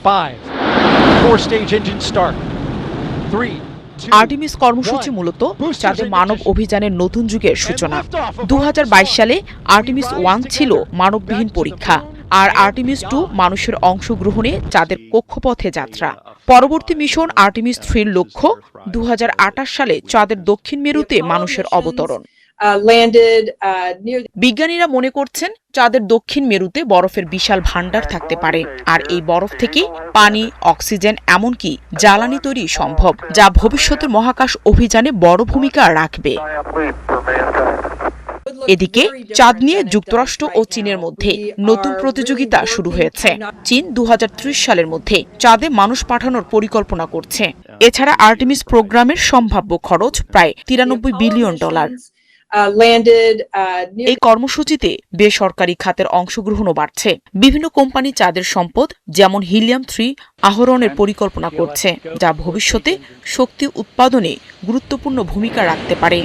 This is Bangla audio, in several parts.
5, 4-stage engine start. 3, 2, আর্টেমিস কর্মসূচি মূলত চাঁদে মানব অভিযানের নতুন যুগের সূচনা। 2022 সালে আর্টেমিস 1 ছিল মানববিহীন পরীক্ষা, আর আর্টেমিস 2 মানুষের অংশগ্রহণে চাঁদের কক্ষপথে যাত্রা। পরবর্তী মিশন আর্টেমিস 3 লক্ষ্য 2028 সালে চাঁদের দক্ষিণ মেরুতে মানুষের অবতরণ। বিজ্ঞানীরা মনে করছেন চাঁদের দক্ষিণ মেরুতে বরফের বিশাল ভাণ্ডার থাকতে পারে, আর এই বরফ থেকে পানি, অক্সিজেন, এমনকি জ্বালানি তৈরি সম্ভব, যা ভবিষ্যতের মহাকাশ অভিযানে বড় ভূমিকা রাখবে। এদিকে চাঁদ নিয়ে যুক্তরাষ্ট্র ও চীনের মধ্যে নতুন প্রতিযোগিতা শুরু হয়েছে। চীন 2030 সালের মধ্যে চাঁদে মানুষ পাঠানোর পরিকল্পনা করছে। এছাড়া আর্টেমিস প্রোগ্রামের সম্ভাব্য খরচ প্রায় $93 বিলিয়ন। এই কর্মসূচিতে বেসরকারি খাতের অংশগ্রহণও বাড়ছে। বিভিন্ন কোম্পানি চাঁদের সম্পদ যেমন হিলিয়াম-3 আহরণের পরিকল্পনা করছে, যা ভবিষ্যতে শক্তি উৎপাদনে গুরুত্বপূর্ণ ভূমিকা রাখতে পারে।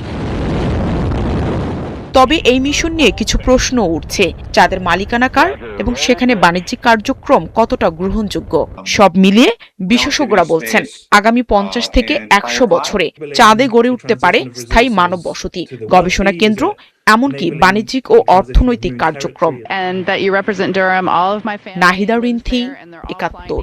তবে এই মিশন নিয়ে কিছু প্রশ্ন উঠছে। চাঁদের মালিকানা কার এবং সেখানে বাণিজ্যিক কার্যক্রম কতটা গ্রহণযোগ্য? সব মিলিয়ে বিশেষজ্ঞরা বলছেন আগামী 50 থেকে 100 বছরে চাঁদে গড়ে উঠতে পারে স্থায়ী মানব বসতি, গবেষণা কেন্দ্র, এমনকি বাণিজ্যিক ও অর্থনৈতিক কার্যক্রম। নাহিদা রিন্থি, 71।